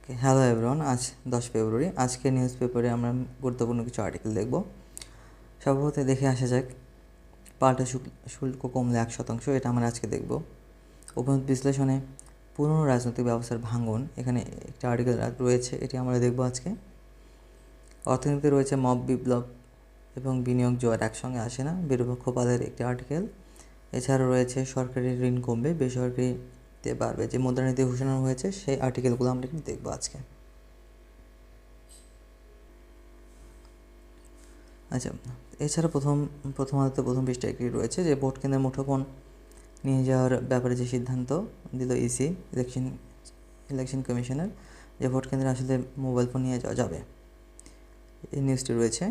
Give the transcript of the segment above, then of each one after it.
Hello everyone, আজ 10 ফেব্রুয়ারি। আজকে news পেপারে আমরা গুরুত্বপূর্ণ কিছু আর্টিকেল দেখব। সর্বপ্রথমে দেখে আসা যাক পাল্টা শুল্ক কমলে 1%, এটা আমরা আজকে দেখব। অভিমত বিশ্লেষণে পুরনো রাজনৈতিক ব্যবস্থার ভাঙন, এখানে একটা আর্টিকেল রয়েছে, এটি আমরা দেখব আজকে। অর্থনীতিতে রয়েছে মব বিপ্লব এবং বিনিয়োগ জোয়ার একসঙ্গে আসে না, বিরূপক্ষপাতের একটি আর্টিকেল। এছাড়া রয়েছে সরকারি ঋণ কমবে, বেসরকারিতে বাড়বে, যে মুদ্রানীতি ঘোষণা হয়েছে সেই আর্টিকেলগুলো আমরা দেখব আজকে। আচ্ছা, এছাড়া প্রথম পৃষ্ঠায় একটি রয়েছে যে ভোট কেন্দ্রে মুঠোফোন নিয়ে যাওয়ার ব্যাপারে যে সিদ্ধান্ত দিল ইসি, ইলেকশন কমিশনের, যে ভোট কেন্দ্রে আসলে মোবাইল ফোন নিয়ে যাওয়া যাবে, এই নিউজটি রয়েছে।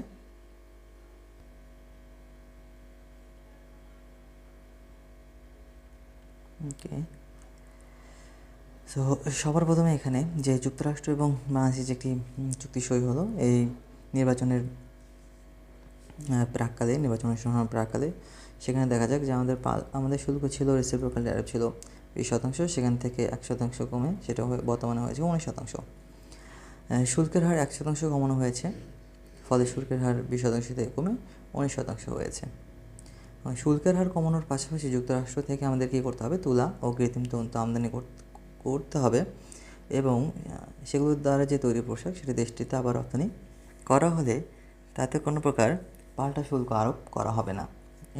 ওকে, সো সবার প্রথমে এখানে যে যুক্তরাষ্ট্র এবং বাংলাদেশের যে একটি চুক্তি সই হলো এই নির্বাচনের প্রাককালে, সেখানে দেখা যাক যে আমাদের শুল্ক ছিল, রেসিপ্রোকাল ট্যারিফ ছিল 20%, সেখান থেকে 1% কমে সেটা বর্তমানে হয়েছে 19%। শুল্কের হার 1% কমানো হয়েছে, ফলে শুল্কের হার 20% থেকে কমে 19% হয়েছে। শুল্কের হার কমানোর পাশাপাশি যুক্তরাষ্ট্র থেকে আমাদের কী করতে হবে, তুলা ও কৃত্রিম তন্তু আমদানি করতে হবে, এবং সেগুলোর দ্বারা যে তৈরি পোশাক সেটি দেশটিতে আবার রপ্তানি করা হলে তাতে কোনো প্রকার পাল্টা শুল্ক আরোপ করা হবে না।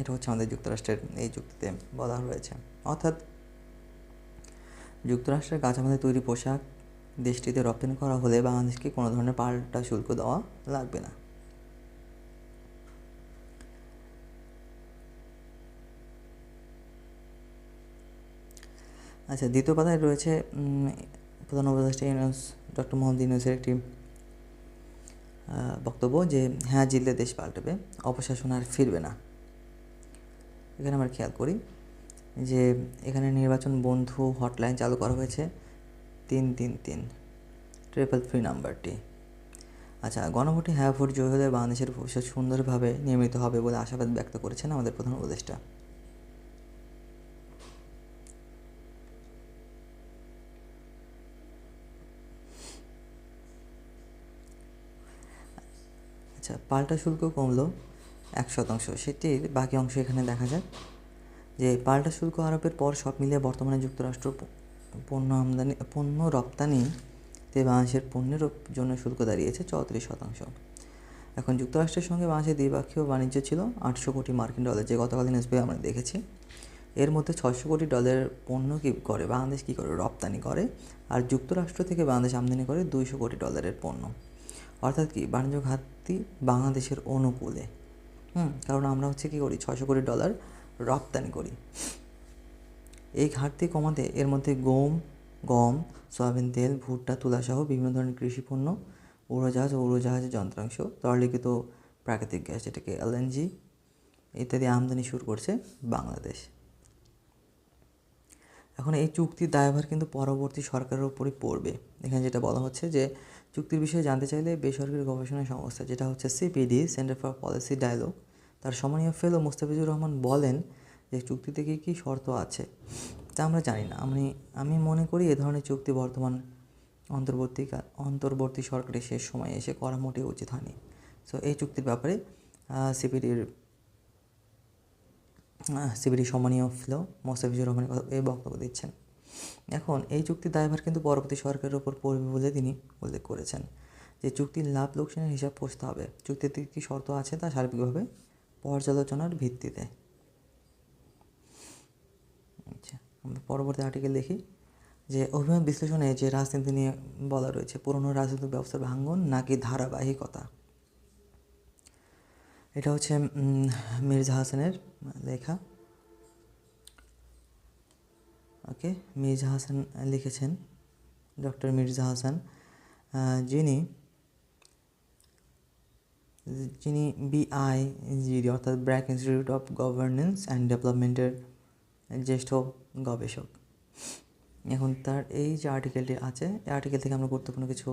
এটা হচ্ছে আমাদের যুক্তরাষ্ট্রের এই চুক্তিতে বলা রয়েছে। অর্থাৎ যুক্তরাষ্ট্রের কাঁচামালে তৈরি পোশাক দেশটিতে রপ্তানি করা হলে বাংলাদেশকে কোনো ধরনের পাল্টা শুল্ক দেওয়া লাগবে না। আচ্ছা, দ্বিতীয় পাতায় রয়েছে প্রধান উপদেষ্টা ডক্টর মোহাম্মদ ইউনূসের একটি বক্তব্য যে হ্যাঁ, জিতলে দেশ পাল্টাবে, অপশাসন আর ফিরবে না। এখানে আমরা খেয়াল করি যে এখানে নির্বাচন বন্ধু হটলাইন চালু করা হয়েছে 333 নাম্বারটি। আচ্ছা, গণভোটে হ্যাঁ ভোট জয় হলে বাংলাদেশের ভবিষ্যৎ সুন্দরভাবে নির্মিত হবে বলে আশাবাদ ব্যক্ত করেছেন আমাদের প্রধান উপদেষ্টা। আচ্ছা, পাল্টা শুল্ক কমলো 1%, সেটির বাকি অংশ এখানে দেখা যায় যে পাল্টা শুল্ক আরোপের পর সব মিলিয়ে বর্তমানে যুক্তরাষ্ট্র পণ্য রপ্তানিতে বাংলাদেশের পণ্যের জন্য শুল্ক দাঁড়িয়েছে 34%। এখন যুক্তরাষ্ট্রের সঙ্গে বাংলাদেশের দ্বিপক্ষীয় বাণিজ্য ছিল 800 কোটি মার্কিন ডলার, যে গতকাল নিউজে আমরা দেখেছি। এর মধ্যে 600 কোটি ডলারের পণ্য বাংলাদেশ কী করে রপ্তানি করে, আর যুক্তরাষ্ট্র থেকে বাংলাদেশ আমদানি করে 200 কোটি ডলারের পণ্য। অর্থাৎ কি, বাণিজ্য ঘাটতি বাংলাদেশের অনুকূলে। কারণ আমরা হচ্ছে কী করি, 600 কোটি ডলার রপ্তানি করি। এই ঘাটতি কমাতে এর মধ্যে গম, সয়াবিন তেল, ভুট্টা, তুলাসহ বিভিন্ন ধরনের কৃষিপণ্য, উড়োজাহাজের যন্ত্রাংশ, তরলীকৃত প্রাকৃতিক গ্যাস যেটাকে এলএনজি ইত্যাদি আমদানি শুরু করছে বাংলাদেশ। এখন এই চুক্তির দায়ভার কিন্তু পরবর্তী সরকারের উপরই পড়বে। এখানে যেটা বলা হচ্ছে যে চুক্তির বিষয়ে জানতে চাইলে বেসরকারি গবেষণা সংস্থা যেটা হচ্ছে CPD, centre for policy dialogue, তার সম্মানীয় ফেলো মুস্তাফিজুর রহমান বলেন যে চুক্তিতে কী শর্ত আছে তা আমরা জানি না। আমি মনে করি এ ধরনের চুক্তি বর্তমান অন্তর্বর্তী সরকারের শেষ সময়ে এসে করা মোটেও উচিত হয়নি। সো এই চুক্তির ব্যাপারে সিপিডি সম্মানীয় ফেলো মুস্তাফিজুর রহমানের কথা এই বক্তব্য দিচ্ছেন। এখন এই চুক্তির দায়ভার কিন্তু পরবর্তী সরকারের ওপর পড়বে বলে তিনি উল্লেখ করেছেন যে চুক্তির লাভ লোকসানের হিসাব কষতে হবে, চুক্তিতে কী শর্ত আছে তা সার্বিকভাবে পর্যালোচনার ভিত্তিতে। আচ্ছা, আমরা পরবর্তী আর্টিকেল দেখি যে অভিমত বিশ্লেষণে যে রাজনীতি নিয়ে বলা রয়েছে, পুরনো রাজনৈতিক ব্যবস্থার ভাঙন নাকি ধারাবাহিকতা। এটা হচ্ছে মির্জা হাসানের লেখা। ওকে, মির্জা হাসান লিখেছেন, ডক্টর মির্জা হাসান, যিনি BIGD অর্থাৎ BRAC institute of governance and ডেভেলপমেন্টের জ্যেষ্ঠ গবেষক। এখন তার এই যে আর্টিকেলটি আছে, এই আর্টিকেল থেকে আমরা গুরুত্বপূর্ণ কিছু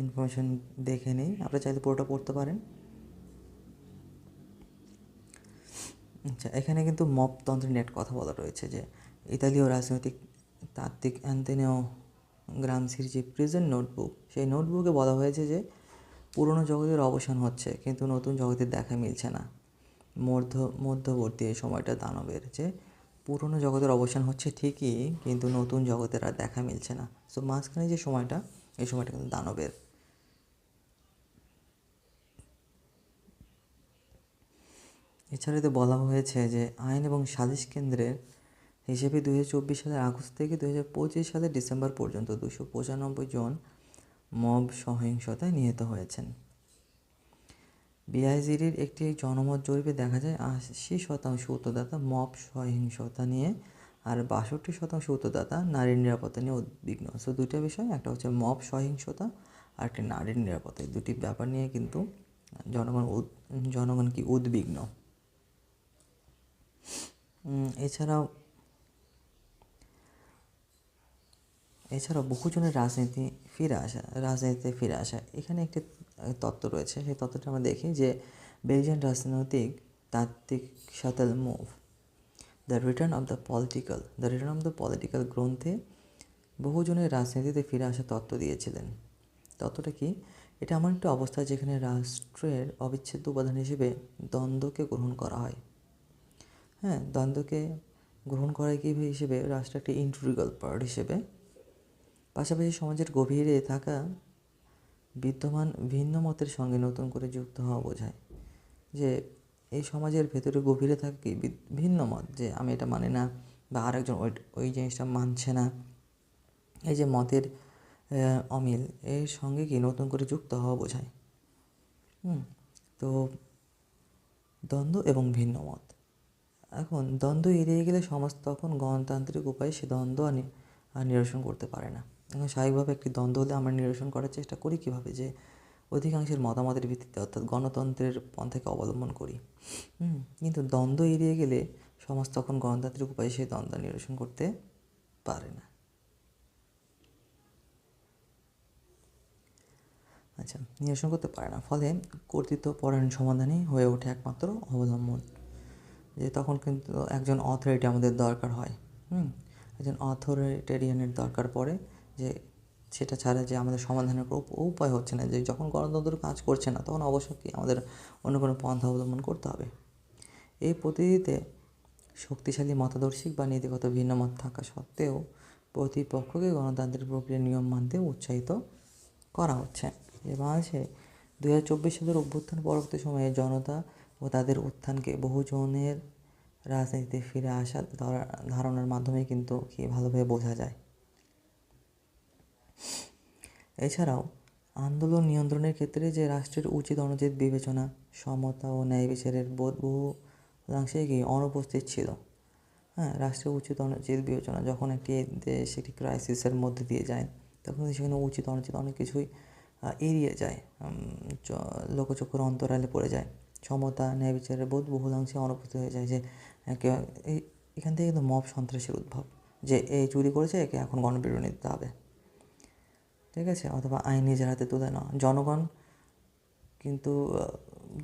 ইনফরমেশন দেখে নিই। আপনারা চাইলে পুরোটা পড়তে পারেন। আচ্ছা, এখানে কিন্তু মপতন্ত্র নিয়ে একটা কথা বলা রয়েছে যে ইতালীয় রাজনৈতিক তাত্ত্বিক অ্যান্তোনিও গ্রামসির যে প্রেজেন্ট নোটবুক, সেই নোটবুকে বলা হয়েছে যে পুরনো জগতের অবসান হচ্ছে, কিন্তু নতুন জগতের দেখা মিলছে না। মধ্যবর্তী এই সময়টা দানবের, যে পুরনো জগতের অবসান হচ্ছে ঠিকই, কিন্তু নতুন জগতের আর দেখা মিলছে না। সো মাঝখানে যে সময়টা, এই সময়টা কিন্তু দানবের। এছাড়া এতে বলা হয়েছে যে আইন এবং সালিশ কেন্দ্রের হিসেবে 2024 সালের আগস্ট থেকে 2025 সালের ডিসেম্বর পর্যন্ত 295 জন মব সহিংসতায় নিহত হয়েছেন। বিআইজিডির একটি জনমত জরিপে দেখা যায় 80% উত্তরদাতা মব সহিংসতা নিয়ে, আর 62% উত্তরদাতা নারীর নিরাপত্তা নিয়ে উদ্বিগ্ন। সো দুইটা বিষয়, একটা হচ্ছে মব সহিংসতা আর একটা নারীর নিরাপত্তা, এই দুটি ব্যাপার নিয়ে কিন্তু জনগণ কি উদ্বিগ্ন। এছাড়াও বহুজনের রাজনীতিতে ফিরে আসা, এখানে একটি তত্ত্ব রয়েছে। সেই তত্ত্বটা আমরা দেখি যে বেলজিয়ান রাজনৈতিক তাত্ত্বিক Chantal Mouffe the return of the political গ্রন্থে বহুজনের রাজনীতিতে ফিরে আসা তত্ত্ব দিয়েছিলেন। তত্ত্বটা কি? এটা এমন একটা অবস্থা যেখানে রাষ্ট্রের অবিচ্ছেদ্য উপাদান হিসেবে দ্বন্দ্বকে গ্রহণ করা হয়। হ্যাঁ, দ্বন্দ্বকে গ্রহণ করা হিসেবে রাষ্ট্র একটি ইন্টিগ্রাল পার্ট হিসেবে, পাশাপাশি সমাজের গভীরে থাকা বিদ্যমান ভিন্ন মতের সঙ্গে নতুন করে যুক্ত হওয়া বোঝায়। যে এই সমাজের ভেতরে গভীরে থাকে কি ভিন্ন মত, যে আমি এটা মানি না, বা আরেকজন ওই জিনিসটা মানছে না। এই যে মতের অমিল, এর সঙ্গে কি নতুন করে যুক্ত হওয়া বোঝায়। তো দ্বন্দ্ব এবং ভিন্ন মত, এখন দ্বন্দ্ব এড়িয়ে গেলে সমাজ তখন গণতান্ত্রিক উপায়ে সে দ্বন্দ্ব আর নিরসন করতে পারে না। এখন স্বাভাবিকভাবে একটি দ্বন্দ্ব হলে আমরা নিরসন করার চেষ্টা করি কীভাবে? যে অধিকাংশের মতামতের ভিত্তিতে, অর্থাৎ গণতন্ত্রের পন্থাকে অবলম্বন করি। কিন্তু দ্বন্দ্ব এড়িয়ে গেলে সমাজ তখন গণতান্ত্রিক উপায়ে সেই দ্বন্দ্ব নিরসন করতে পারে না। আচ্ছা, নিরসন করতে পারে না, ফলে কর্তৃত্ব পরায়ণ সমাধানই হয়ে ওঠে একমাত্র অবলম্বন। যে তখন কিন্তু একজন অথরিটি আমাদের দরকার হয়, একজন অথরিটেরিয়ানের দরকার পড়ে, যে সেটা ছাড়া যে আমাদের সমাধানের উপায় হচ্ছে না, যে যখন গণতন্ত্র কাজ করছে না, তখন অবশ্যই কি আমাদের অন্য কোনো পন্থা অবলম্বন করতে হবে। এই পদ্ধতিতে শক্তিশালী মতাদর্শিক বা নীতিগত ভিন্ন মত থাকা সত্ত্বেও প্রতিপক্ষকে গণতান্ত্রিক প্রক্রিয়ার নিয়ম মানতে উৎসাহিত করা হচ্ছে। যে বাংলাদেশে 2024 সালের অভ্যুত্থান পরবর্তী সময়ে জনতা ও তাদের উত্থানকে বহুজনের রাজনীতিতে ফিরে আসা ধারণার মাধ্যমে কিন্তু কি ভালোভাবে বোঝা যায়। এছাড়াও আন্দোলন নিয়ন্ত্রণের ক্ষেত্রে যে রাষ্ট্রের উচিত অনুচিত বিবেচনা, সমতা ও ন্যায় বিচারের বোধ বহুলাংশে কি অনুপস্থিত ছিল। রাষ্ট্রের উচিত অনুচিত বিবেচনা, যখন একটি দেশ একটি ক্রাইসিসের মধ্যে দিয়ে যায়, তখন সেখানে উচিত অনুচিত অনেক কিছুই এড়িয়ে যায়, লোকচক্ষুর অন্তরালে পড়ে যায়। সমতা ন্যায় বিচারের বোধ বহুলাংশে অনুপস্থিত হয়ে যায়। যে এখান থেকে কিন্তু মব সন্ত্রাসের উদ্ভব, যে এই চুরি করেছে, একে এখন গণপিটুনি দিতে হবে, ঠিক আছে, অথবা আইন নিজের হাতে তুলে নেওয়া।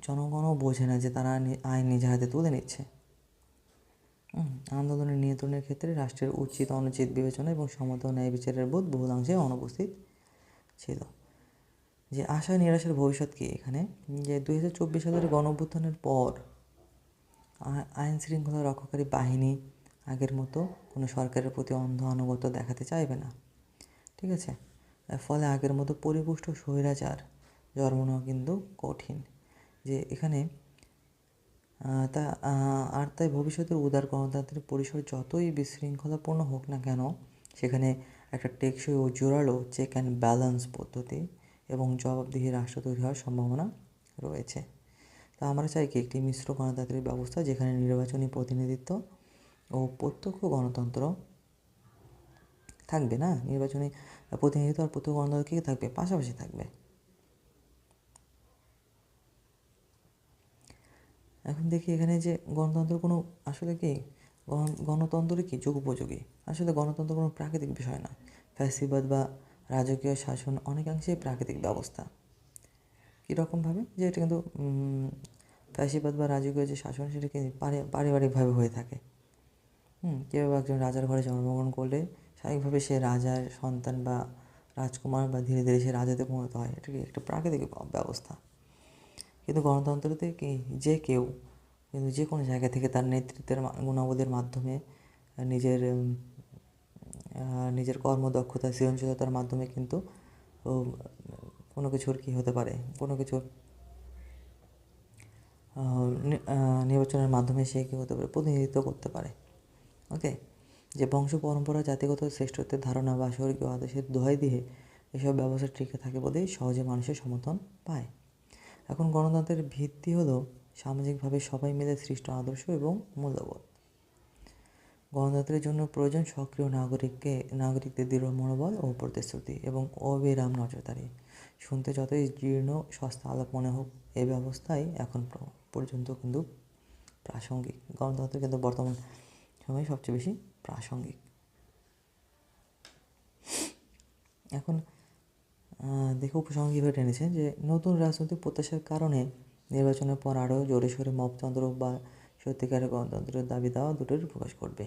জনগণও বোঝে না যে তারা আইন নিজের হাতে তুলে নিচ্ছে। আন্দোলনের নিয়ন্ত্রণের ক্ষেত্রে রাষ্ট্রের উচিত অনুচিত বিবেচনা এবং সমতা ও ন্যায় বিচারের বোধ বহুলাংশে অনুপস্থিত ছিল। যে আশা নিরাশার ভবিষ্যৎ কি এখানে? যে 2024 সালের গণঅভ্যুত্থানের পর আইন শৃঙ্খলা রক্ষাকারী বাহিনী আগের মতো কোনো সরকারের প্রতি অন্ধ আনুগত্য দেখাতে চাইবে না, ঠিক আছে। ফলে আগের মতো পরিপুষ্ট স্বৈরাচার জন্ম নেওয়া কিন্তু কঠিন। যে এখানে তাই ভবিষ্যতের উদার গণতান্ত্রিক পরিসর যতই বিশৃঙ্খলাপূর্ণ হোক না কেন, সেখানে একটা টেকসই ও জোরালো চেক অ্যান্ড ব্যালেন্স পদ্ধতি এবং জবাবদিহি রাষ্ট্র তৈরি হওয়ার সম্ভাবনা রয়েছে। তা আমরা চাই কি একটি মিশ্র গণতান্ত্রিক ব্যবস্থা, যেখানে নির্বাচনী প্রতিনিধিত্ব ও প্রত্যক্ষ গণতন্ত্র থাকবে না, নির্বাচনী প্রতিনিধিত্ব আর প্রত্যক্ষ গণতন্ত্র কি থাকবে, পাশাপাশি থাকবে। এখন দেখি এখানে যে গণতন্ত্র কোনো আসলে কি গণতন্ত্র কি যুগোপযোগী, আসলে গণতন্ত্র কোনো প্রাকৃতিক বিষয় না। ফ্যাসিবাদ বা রাজকীয় শাসন অনেকাংশেই প্রাকৃতিক ব্যবস্থা। কীরকমভাবে? যে এটা কিন্তু ফ্যাসিবাদ বা রাজকীয় যে শাসন, সেটা কি পারিবারিকভাবে হয়ে থাকে। কীভাবে একজন রাজার ঘরে জন্মগ্রহণ করলে স্বাভাবিকভাবে সে রাজার সন্তান বা রাজকুমার বা ধীরে ধীরে সে রাজাতে পরিণত হয়। এটা কি একটা প্রাকৃতিক ব্যবস্থা। কিন্তু গণতন্ত্রতে কি যে কেউ কিন্তু যে কোনো জায়গা থেকে তার নেতৃত্বের গুণাবলীর মাধ্যমে নিজের নিজের কর্মদক্ষতা সৃজনশীলতার মাধ্যমে কিন্তু কোনো কিছুর কী হতে পারে, কোনো কিছুর নির্বাচনের মাধ্যমে সে কী হতে পারে, প্রতিনিধিত্ব করতে পারে। ওকে, যে বংশ পরম্পরা, জাতিগত শ্রেষ্ঠত্বের ধারণা বা স্বর্গীয় আদেশের দোহাই দিয়ে এসব ব্যবস্থা টিকে থাকে বলেই সহজে মানুষের সমর্থন পায়। এখন গণতন্ত্রের ভিত্তি হলো সামাজিকভাবে সবাই মিলে সৃষ্ট আদর্শ এবং মূল্যবোধ। গণতন্ত্রের জন্য প্রয়োজন সক্রিয় নাগরিকদের দৃঢ় মনোবল ও প্রতিশ্রুতি এবং অবিরাম নজরদারি। শুনতে যতই জীর্ণ সস্তা আলাপ মনে হোক, এই ব্যবস্থাই এখন পর্যন্ত কিন্তু প্রাসঙ্গিক। গণতন্ত্র কিন্তু বর্তমান সময়ে সবচেয়ে বেশি প্রাসঙ্গিক। এখন দেখে উপসংহার কীভাবে টেনেছে যে নতুন রাজনৈতিক প্রত্যাশার কারণে নির্বাচনের পর আরও জোরে সোরে মপতন্ত্র বা সত্যিকারের গণতন্ত্রের দাবি দেওয়া দুটোর প্রকাশ করবে।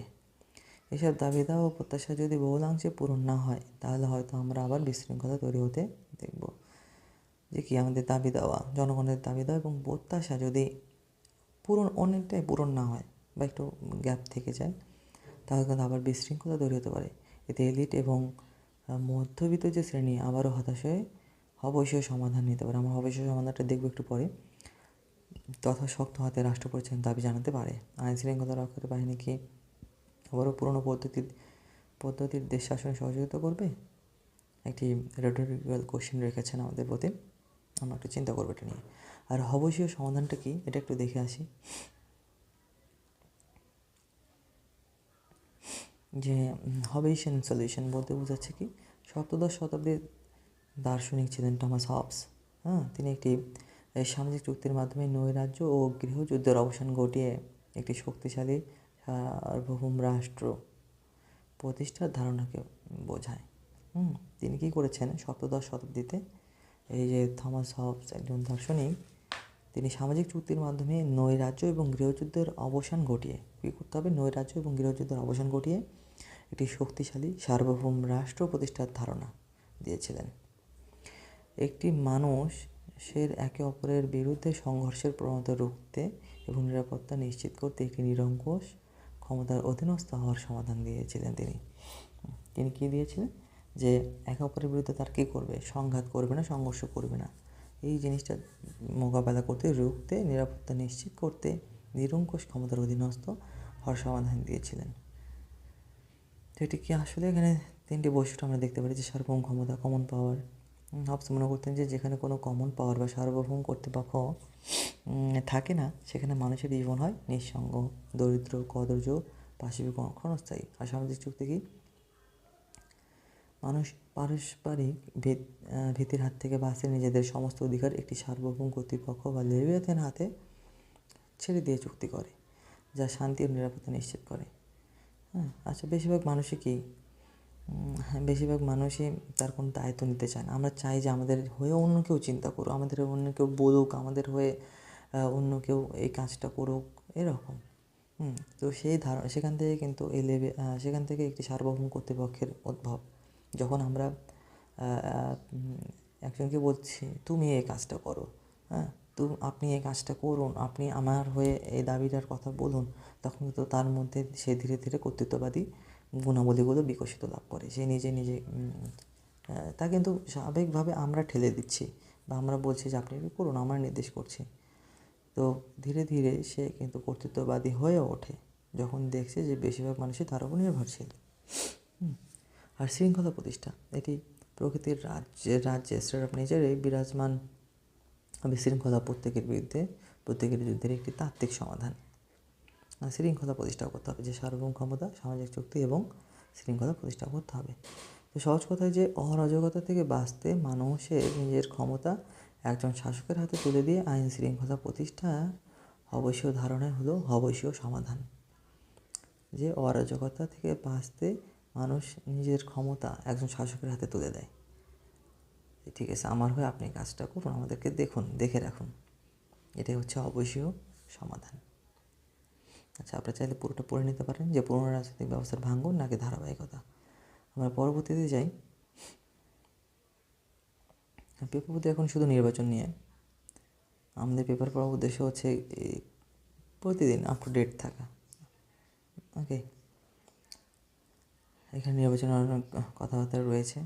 এসব দাবি দেওয়া ও প্রত্যাশা যদি বহুলাংশে পূরণ না হয়, তাহলে হয়তো আমরা আবার বিশৃঙ্খলা তৈরি হতে দেখব। যে কি আমাদের দাবি দেওয়া, জনগণের দাবি দেওয়া এবং প্রত্যাশা যদি অনেকটাই পূরণ না হয় বা একটু গ্যাপ থেকে যায়, তাহলে কিন্তু আবার বিশৃঙ্খলা তৈরি হতে পারে। এতে এলিট এবং মধ্যবিত্ত যে শ্রেণী আবারও হতাশ হয়ে অবশ্যই সমাধান নিতে পারে। আমরা অবশ্যই সমাধানটা দেখব একটু পরে। তথা শক্ত হাতে রাষ্ট্র পরিচালনার দাবি জানাতে পারে। আইন শৃঙ্খলা রক্ষাকারী বাহিনীকে আবারও পুরনো পদ্ধতির দেশ শাসনে সহযোগিতা করবে। একটি রেটরিক্যাল কোশ্চেন রেখেছেন আমাদের প্রতি, আমরা একটু চিন্তা করবো এটা নিয়ে। আর অবশ্যই সমাধানটা কি, এটা একটু দেখে আসি। যে হবেশন সলিউশন বলতে বোঝাচ্ছে কি, সপ্তদশ শতাব্দীর দার্শনিক ছিলেন টমাস হবস। তিনি একটি সামাজিক চুক্তির মাধ্যমে নৈরাজ্য ও গৃহযুদ্ধের অবসান ঘটিয়ে একটি শক্তিশালী সার্বভৌম রাষ্ট্র প্রতিষ্ঠার ধারণাকে বোঝায়। তিনি কী করেছেন সপ্তদশ শতাব্দীতে, এই যে থমাস হবস একজন দার্শনিক, তিনি সামাজিক চুক্তির মাধ্যমে নৈরাজ্য এবং গৃহযুদ্ধের অবসান ঘটিয়ে, কী করতে হবে, নৈরাজ্য এবং গৃহযুদ্ধের অবসান ঘটিয়ে একটি শক্তিশালী সার্বভৌম রাষ্ট্র প্রতিষ্ঠার ধারণা দিয়েছিলেন। একটি মানুষের একে অপরের বিরুদ্ধে সংঘর্ষের প্রবণতা রুখতে এবং নিরাপত্তা নিশ্চিত করতে একটি নিরঙ্কুশ ক্ষমতার অধীনস্থ হওয়ার সমাধান দিয়েছিলেন তিনি কী দিয়েছিলেন, যে একে অপরের বিরুদ্ধে তার কী করবে, সংঘাত করবে না, সংঘর্ষ করবে না, এই জিনিসটা মোকাবেলা করতে, রুখতে, নিরাপত্তা নিশ্চিত করতে নিরঙ্কুশ ক্ষমতার অধীনস্থ হওয়ার সমাধান দিয়েছিলেন। তো এটি কি আসলে এখানে তিনটি বৈশিষ্ট্য আমরা দেখতে পারি, যে সার্বভৌম ক্ষমতা, কমন পাওয়ার। হবস মনে করতেন যে যেখানে কোনো কমন পাওয়ার বা সার্বভৌম কর্তৃপক্ষ থাকে না, সেখানে মানুষের জীবন হয় নিঃসঙ্গ, দরিদ্র, কদর্য, পাশবিক, ক্ষণস্থায়ী। আর সামাজিক চুক্তি কি, মানুষ পারস্পরিক ভীতির হাত থেকে বাঁচতে নিজেদের সমস্ত অধিকার একটি সার্বভৌম কর্তৃপক্ষ বা লেভিয়াথের হাতে ছেড়ে দিয়ে চুক্তি করে, যা শান্তি ও নিরাপত্তা নিশ্চিত করে। আচ্ছা, বেশিরভাগ মানুষই তার কোনো দায়িত্ব নিতে চায় না। আমরা চাই যে আমাদের হয়ে অন্য কেউ চিন্তা করুক, আমাদের অন্য কেউ বলুক, আমাদের হয়ে অন্য কেউ এই কাজটা করুক, এরকম। তো সেখান থেকে কিন্তু সেখান থেকে একটি সার্বভৌম কর্তৃপক্ষের উদ্ভব। যখন আমরা একজনকে বলছি তুমি এই কাজটা করো, আপনি এই কাজটা করুন, আপনি আমার হয়ে এই দাবিটার কথা বলুন, তখন কিন্তু তার মধ্যে সে ধীরে ধীরে কর্তৃত্ববাদী গুণাবলীগুলো বিকশিত লাভ করে। সে নিজে তা কিন্তু স্বাভাবিকভাবে আমরা ঠেলে দিচ্ছি বা আমরা বলছি যে আপনি করুন, আমরা নির্দেশ করছি। তো ধীরে ধীরে সে কিন্তু কর্তৃত্ববাদী হয়ে ওঠে যখন দেখছে যে বেশিরভাগ মানুষই তার উপর নির্ভরশীল। আর শৃঙ্খলা প্রতিষ্ঠা, এটি প্রকৃতির রাজ্যে স্টেট অফ নেচারে বিরাজমান বিশৃঙ্খলা প্রত্যেকের যুদ্ধের একটি তাত্ত্বিক সমাধান। শৃঙ্খলা প্রতিষ্ঠা করতে হবে, যে সার্বভৌম ক্ষমতা, সামাজিক চুক্তি এবং শৃঙ্খলা প্রতিষ্ঠা করতে হবে। তো সহজ কথায়, যে অরাজকতা থেকে বাঁচতে মানুষের নিজের ক্ষমতা একজন শাসকের হাতে তুলে দিয়ে আইন শৃঙ্খলা প্রতিষ্ঠা অবশ্যই ধারণাই হলো অবশ্যই সমাধান। যে অরাজকতা থেকে বাঁচতে মানুষ নিজের ক্ষমতা একজন শাসকের হাতে তুলে দেয়, ঠিক আছে, আমার হয়ে আপনি কাজটা করুন, আমাদেরকে দেখে রাখুন, এটাই হচ্ছে অবশ্যই সমাধান। আচ্ছা, আপনারা চাইলে পুরোটা পড়ে নিতে পারেন, যে পুরনো রাজনৈতিক ব্যবস্থার ভাঙন নাকি ধারাবাহিকতা। আমরা পরবর্তীতে যাই। পেপার পড়তে এখন শুধু নির্বাচন নিয়ে। আমাদের পেপার পড়ার উদ্দেশ্য হচ্ছে প্রতিদিন আপ টু ডেট থাকা। ওকে, এখানে নির্বাচনের অনেক কথাবার্তা রয়েছে,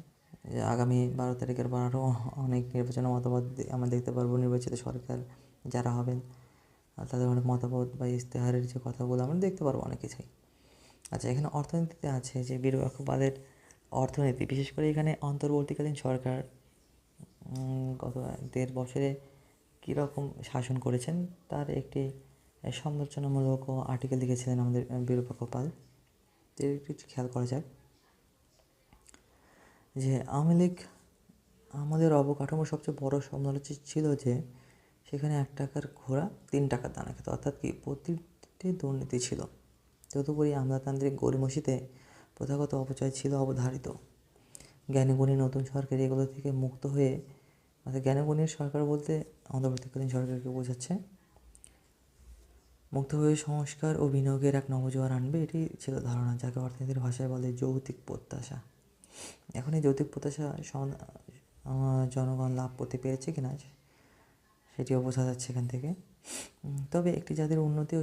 যে আগামী 12 তারিখের পর আরও অনেক নির্বাচনের মতামত আমরা দেখতে পারবো। নির্বাচিত সরকার যারা হবেন তাদের অনেক মতামত বা ইশতেহারের যে কথাগুলো আমরা দেখতে পারবো অনেক কিছুই। আচ্ছা, এখানে অর্থনীতিতে আছে যে বিরূপাক্ষ পালের অর্থনীতি, বিশেষ করে এখানে অন্তর্বর্তীকালীন সরকার গত 1.5 বছরে কীরকম শাসন করেছেন তার একটি সমালোচনামূলক আর্টিকেল লিখেছিলেন আমাদের বিরূপাক্ষ পাল। একটু খেয়াল করা যাক যে আওয়ামী লীগ আমাদের অবকাঠামোর সবচেয়ে বড় সমালোচনা ছিল যে সেখানে 1 টাকার ঘোড়া 3 টাকার দানা খেত, অর্থাৎ কি প্রতিটি দুর্নীতি ছিল। তদুপরি আমলাতান্ত্রিক গড়িমসিতে প্রথাগত অপচয় ছিল অবধারিত। জ্ঞানীগুণী নতুন সরকার এগুলো থেকে মুক্ত হয়ে, অর্থাৎ জ্ঞানীগুণীর সরকার বলতে অন্তর্বর্তীকালীন সরকারকে বোঝাচ্ছে, মুক্ত হয়ে সংস্কার ও বিনিয়োগের এক নবজোয়ার আনবে, এটি ছিল ধারণা, যাকে অর্থনীতির ভাষায় বলে যৌক্তিক প্রত্যাশা। এখন এই যৌক্তিক প্রত্যাশা জনগণ লাভ করতে পেরেছে কিনা সেটিও বোঝা যাচ্ছে এখান থেকে। তবে একটি জাতির উন্নতি ও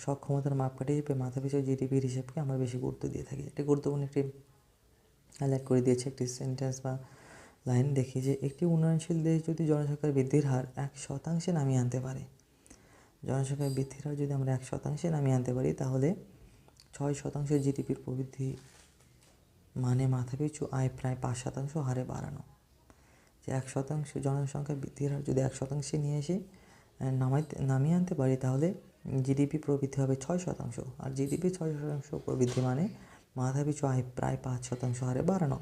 সক্ষমতার মাপকাঠি হিসেবে মাথাপিছু জিডিপির হিসেবকে আমরা বেশি গুরুত্ব দিয়ে থাকি। এটি গুরুত্বপূর্ণ একটি হাইলাইট করে দিয়েছে একটি সেন্টেন্স বা লাইন, দেখি যে একটি উন্নয়নশীল দেশ যদি জনসংখ্যার বৃদ্ধির হার 1% নামিয়ে আনতে পারে, জনসংখ্যার বৃদ্ধির হার যদি আমরা 1% নামিয়ে আনতে পারি, তাহলে 6% জিডিপির প্রবৃদ্ধি মানে মাথাপিছু আয় প্রায় 5% হারে বাড়ানো। যে 1% জনসংখ্যা বৃদ্ধির হার যদি 1% নিয়ে এসে নামিয়ে আনতে পারি, তাহলে জিডিপি প্রবৃদ্ধি হবে 6%। আর জিডিপি 6% প্রবৃদ্ধি মানে মাথাপিছু আয় প্রায় 5% হারে বাড়ানো,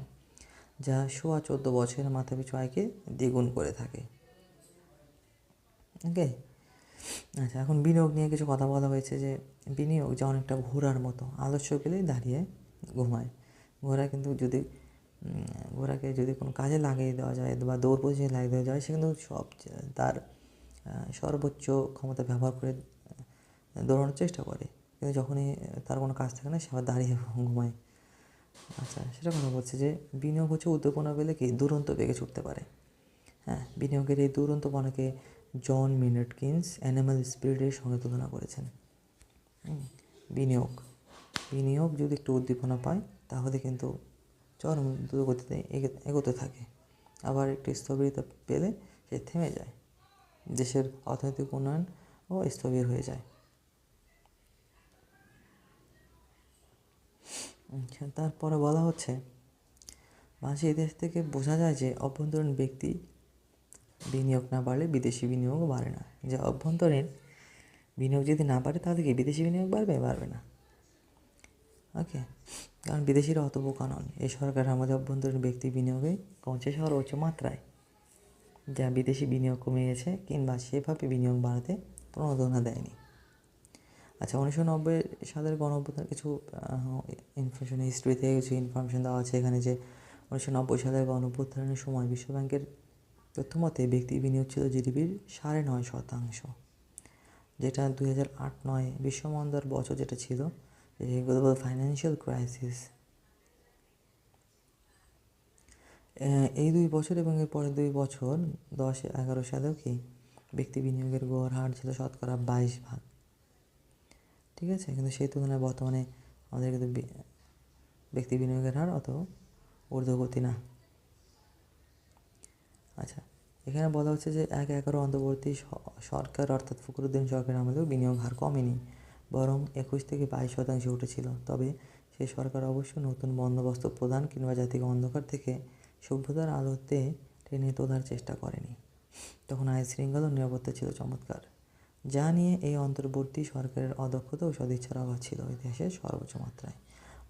যা 14 বছরের মাথাপিছু আয়কে দ্বিগুণ করে থাকে। ওকে, আচ্ছা, এখন বিনিয়োগ নিয়ে কিছু কথা বলা হয়েছে, যে বিনিয়োগ যে অনেকটা ঘোড়ার মতো, আলস্য গেলেই দাঁড়িয়ে ঘুমায়। ঘোড়াকে যদি কোনো কাজে লাগিয়ে দেওয়া যায় বা দৌড় পজিশনে লাগিয়ে দেওয়া যায়, সে কিন্তু তার সর্বোচ্চ ক্ষমতা ব্যবহার করে দৌড়ানোর চেষ্টা করে, কিন্তু যখনই তার কোনো কাজ থাকে না, সে আবার দাঁড়িয়ে ঘুমায়। আচ্ছা, সেটা কথা বলছে যে বিনিয়োগ হচ্ছে উদ্দীপনা পেলে কি দুরন্ত বেগে ছুটতে পারে। হ্যাঁ, বিনিয়োগের এই দুরন্তপনাকে জন মেনার্ড কেইন্স অ্যানিমাল স্পিরিটের সঙ্গে তুলনা করেছেন। বিনিয়োগ যদি একটু উদ্দীপনা পায়, তাহলে কিন্তু চরম দ্রুতগতিতে এগোতে থাকে, আবার একটু স্থবিরতা পেলে সে থেমে যায়, দেশের অর্থনৈতিক উন্নয়ন ও স্থবির হয়ে যায়। তারপরে বলা হচ্ছে, বাংলাদেশের ইতিহাস থেকে বোঝা যায় যে অভ্যন্তরীণ ব্যক্তি বিনিয়োগ না বাড়লে বিদেশি বিনিয়োগও বাড়ে না। যে অভ্যন্তরীণ বিনিয়োগ যদি না বাড়ে, তাহলে কি বিদেশি বিনিয়োগ বাড়বে না। ওকে, কারণ বিদেশিরা অত বোকা নন। এই সরকার আমাদের অভ্যন্তরীণ ব্যক্তি বিনিয়োগে পৌঁছে সর্বোচ্চ মাত্রায়, যা বিদেশি বিনিয়োগ কমে গেছে কিংবা সেভাবে বিনিয়োগ বাড়াতে প্রণোদনা দেয়নি। আচ্ছা, 1990 সালের গণঅভ্যুত্থান কিছু ইনফরমেশন, হিস্ট্রি থেকে কিছু ইনফরমেশন দেওয়া আছে এখানে, যে 1990 সালের গণঅভ্যুত্থানের সময় বিশ্বব্যাংকের তথ্য মতে ব্যক্তি বিনিয়োগ ছিল জিডিপির 9.5%, যেটা 2008-9 বিশ্বমন্দার বছর যেটা ছিল, গ্লোবাল ফাইন্যান্সিয়াল ক্রাইসিস, এই 2 বছর এবং এর পরের 2 বছর 10-11 সালেও কি ব্যক্তি বিনিয়োগের গড় হার ছিল শতকরা 22%। ঠিক আছে, কিন্তু সেই তুলনায় বর্তমানে আমাদের কিন্তু ব্যক্তি বিনিয়োগের হার অত ঊর্ধ্বগতি না। আচ্ছা, এখানে বলা হচ্ছে যে 11 অন্তর্বর্তী সরকার অর্থাৎ ফখরুদ্দিন সরকারের আমলেও বিনিয়োগ হার কমেনি, বরং 21 থেকে 22% উঠেছিল। তবে সেই সরকার অবশ্য নতুন বন্দোবস্ত প্রদান কিংবা জাতিকে অন্ধকার থেকে সভ্যতার আলোতে টেনে তোলার চেষ্টা করেনি। তখন আইন শৃঙ্খলা ও নিরাপত্তা ছিল চমৎকার, যা নিয়ে এই অন্তর্বর্তী সরকারের অদক্ষতা ও সদিচ্ছার অভাব ছিল ইতিহাসের সর্বোচ্চ মাত্রায়।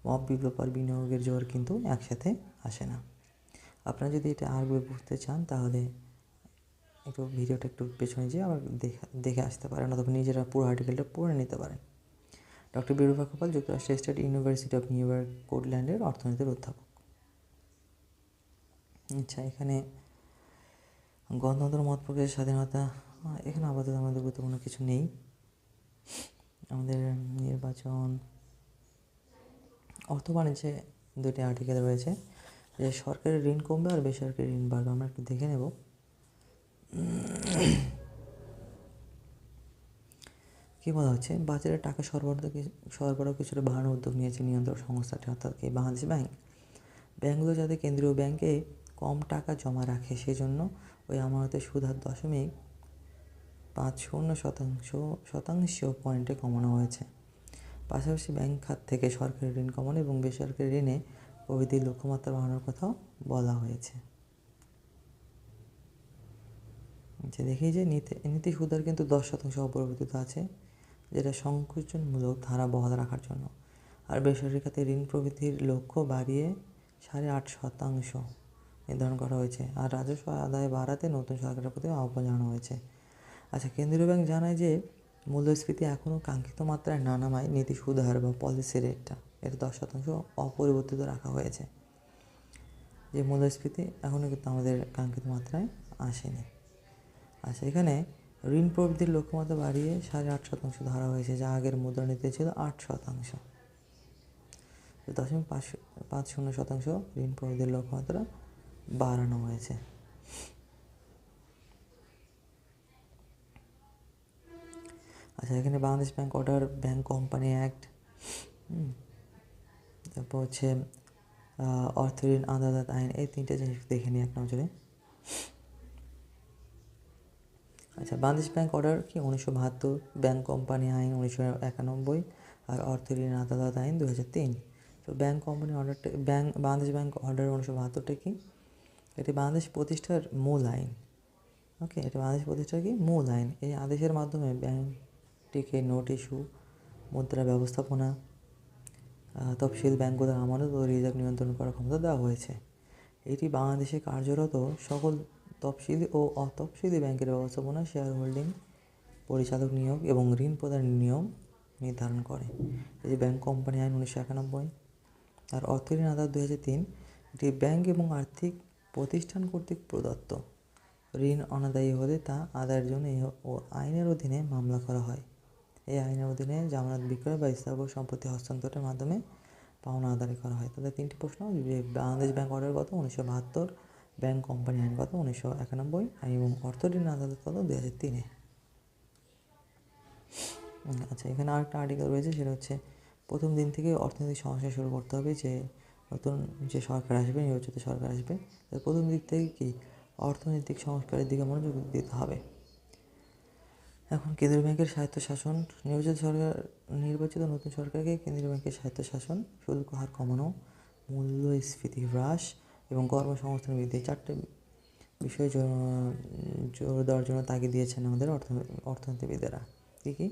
মব বিপ্লব আর বিনিয়োগের জোয়ার কিন্তু একসাথে আসে না। আপনারা যদি এটা আরও বুঝতে চান, তাহলে একটু ভিডিওটা একটু পেছনে যেয়ে আবার দেখে আসতে পারেন, অথবা নিজেরা পুরো আর্টিকেলটা পড়ে নিতে পারেন। ডক্টর বিরূপাক্ষ পাল যুক্তরাষ্ট্রের State University of New York কোর্টল্যান্ডের অর্থনীতির অধ্যাপক। আচ্ছা, এখানে গণতন্ত্র, মত প্রকাশের স্বাধীনতা, এখানে আপাতত আমাদের গুরুত্বপূর্ণ কিছু নেই। আমাদের নির্বাচন, অর্থ বাণিজ্যে 2টি আর্টিকেল রয়েছে, যে সরকারি ঋণ কমবে আর বেসরকারি ঋণ বাড়বে। আমরা একটু দেখে নেব কী বলা হচ্ছে, বাজারে টাকা সরবরাহ কিছুটা বাড়ানোর উদ্যোগ নিয়েছে নিয়ন্ত্রক সংস্থাটি, অর্থাৎ কি বাংলাদেশ ব্যাংক। ব্যাংকগুলো যাতে কেন্দ্রীয় ব্যাংকে কম টাকা জমা রাখে সেজন্য ওই আমানতের সুদ হার 0.50 শতাংশ পয়েন্টে কমানো হয়েছে। পাশাপাশি ব্যাংক খাত থেকে সরকারি ঋণ কমানো এবং বেসরকারি ঋণে প্রবৃদ্ধির লক্ষ্যমাত্রা বাড়ানোর কথাও বলা হয়েছে। আচ্ছা, দেখি যে নীতি সুদের কিন্তু 10% অপরিবর্তিত আছে, যেটা সংকোচনমূলক ধারা বহাল রাখার জন্য। আর বেসরকারি খাতে ঋণ প্রবৃদ্ধির লক্ষ্য বাড়িয়ে 8.5% নির্ধারণ করা হয়েছে। আর রাজস্ব আদায় বাড়াতে নতুন সরকারের প্রতি আহ্বান জানানো হয়েছে। আচ্ছা, কেন্দ্রীয় ব্যাংক জানায় যে মূল্যস্ফীতি এখনও কাঙ্ক্ষিত মাত্রায় না নামায় নীতি সুদ হার বা পলিসি রেটটা এটা 10% অপরিবর্তিত রাখা হয়েছে। যে মূল্যস্ফীতি এখনও কিন্তু আমাদের কাঙ্ক্ষিত মাত্রায় আসেনি। আচ্ছা, এখানে ঋণ প্রবৃদ্ধির লক্ষ্যমাত্রা বাড়িয়ে 8.5% ধরা হয়েছে, যা আগের মুদ্রানীতিতে ছিল 8%। 0.50% ঋণ প্রবৃদ্ধির লক্ষ্যমাত্রা বাড়ানো হয়েছে। আচ্ছা, এখানে Bangladesh bank order, bank company act, তারপর হচ্ছে অর্থ ঋণ আদালত আইন, এই তিনটে জিনিস দেখে নিই এক নজরে। আচ্ছা, বাংলাদেশ ব্যাংক অর্ডার কি 1972, ব্যাংক কোম্পানি আইন 1991 আর অর্থ ঋণ আদালত আইন 2003। তো ব্যাংক কোম্পানি অর্ডারটা বাংলাদেশ ব্যাংক অর্ডার 1972টা কি, এটি বাংলাদেশ প্রতিষ্ঠার মূল আইন। ওকে, এটা বাংলাদেশ প্রতিষ্ঠার কি মূল আইন। এই আদেশের মাধ্যমে ব্যাংকটিকে নোট ইস্যু, মুদ্রা ব্যবস্থাপনা, তফসিল ব্যাংকগুলোর আমানত ও রিজার্ভ নিয়ন্ত্রণ করার ক্ষমতা দেওয়া হয়েছে। এটি বাংলাদেশে কার্যরত সকল তফসিলি ও অতফসিলি ব্যাংকের ব্যবস্থাপনা, শেয়ার হোল্ডিং, পরিচালক নিয়োগ এবং ঋণ প্রদানের নিয়ম নির্ধারণ করে। এই যে ব্যাংক কোম্পানি আইন 1991 আর অর্থ ঋণ আদালত 2003, এটি ব্যাংক এবং আর্থিক প্রতিষ্ঠান কর্তৃক প্রদত্ত ঋণ অনাদায়ী হলে তা আদায়ের জন্য আইনের অধীনে মামলা করা হয়। এই আইনের অধীনে জামানত বিক্রয় বা স্থাবর সম্পত্তি হস্তান্তরের মাধ্যমে পাওনা আদায় করা হয়। তাদের তিনটি প্রশ্ন, যে বাংলাদেশ ব্যাংক অর্ডার কত 1972, ব্যাংক কোম্পানি আইন কত 1991 এবং অর্থ ঋণ আদালত কত 2003-এ। আচ্ছা, এখানে আরেকটা আর্টিকেল রয়েছে, সেটা হচ্ছে প্রথম দিন থেকে অর্থনৈতিক সমস্যা শুরু করতে হবে। যে নতুন যে সরকার আসবে, নির্বাচিত সরকার আসবে, তার প্রথম দিক থেকে কি অর্থনৈতিক সংস্কারের দিকে মনোযোগ দিতে হবে। এখন কেন্দ্রীয় ব্যাংকের স্বায়ত্তশাসন, নির্বাচিত নতুন সরকারকে কেন্দ্রীয় ব্যাংকের স্বায়ত্তশাসন, শুল্ক হার কমানো, মূল্যস্ফীতি হ্রাস এবং কর্মসংস্থান বৃদ্ধি, চারটে বিষয়ে জোর দেওয়ার জন্য তাগিদ দিয়েছেন আমাদের অর্থনীতিবিদেরা। কী?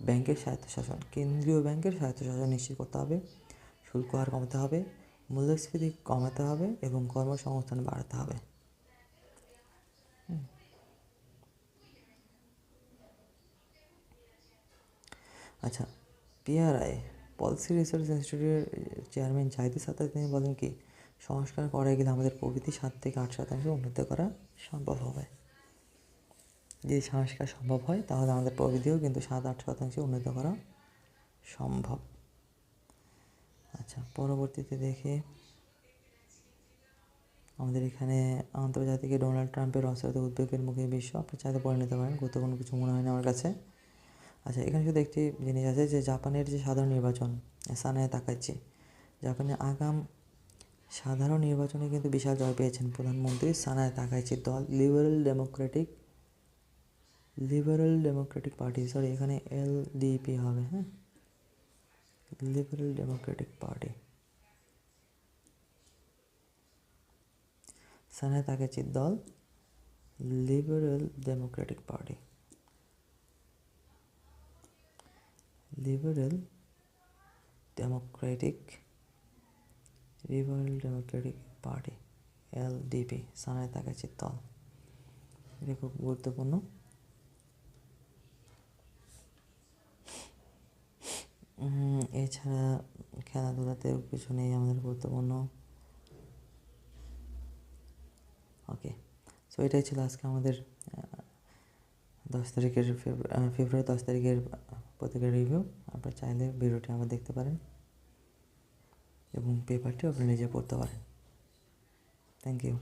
ব্যাংকের স্বায়ত্তশাসন, কেন্দ্রীয় ব্যাংকের স্বায়ত্তশাসন নিশ্চিত করতে হবে, শুল্ক হার কমাতে হবে, মূল্যস্ফীতি কমাতে হবে এবং কর্মসংস্থান বাড়াতে হবে। আচ্ছা, পিআরআই পলিসি রিসার্চ ইনস্টিটিউটের চেয়ারম্যান জাহিদ সাত্তার তিনি বলেন কি, সংস্কার করা গেলে আমাদের প্রবৃদ্ধি 7 থেকে 8% উন্নতি করা সম্ভব হবে। যদি সংস্কার সম্ভব হয় তাহলে আমাদের প্রবৃদ্ধিও কিন্তু 7-8% উন্নতি করা সম্ভব। আচ্ছা, পরবর্তীতে দেখে আমাদের এখানে আন্তর্জাতিক ডোনাল্ড ট্রাম্পের অস্ত্রতে উদ্বেগের মুখে বিশ্ব, আপনি চাইতে পড়ে নিতে পারেন, গুরুত্বপূর্ণ কিছু মনে হয় না আমার কাছে। আচ্ছা, এখানে শুধু একটি জিনিস আছে যে জাপানের যে সাধারণ নির্বাচন, সানায় তাকাচ্ছি, জাপানের আগাম সাধারণ নির্বাচনে কিন্তু বিশাল জয় পেয়েছেন প্রধানমন্ত্রী সানায় তাকাইচির দল লিবারেল ডেমোক্রেটিক পার্টি, সরি এখানে এলডিপি হবে, হ্যাঁ, লিবারেল ডেমোক্রেটিক পার্টি, সানায় তাকাইচির দল Liberal Democratic Party, Liberal Democratic Party, LDP, Sanae তাকাইচির দল। এটা খুব গুরুত্বপূর্ণ। এছাড়া খেলাধুলাতেও কিছু নেই আমাদের গুরুত্বপূর্ণ। ওকে, সো এটাই ছিল আজকে আমাদের 10 তারিখের ফেব্রুয়ারি 10 তারিখের পত্রিকার রিভিউ। আপনারা চাইলে ভিডিওটি আবার দেখতে পারেন এবং পেপারটিও আপনি নিজে পড়তে পারেন। Thank you.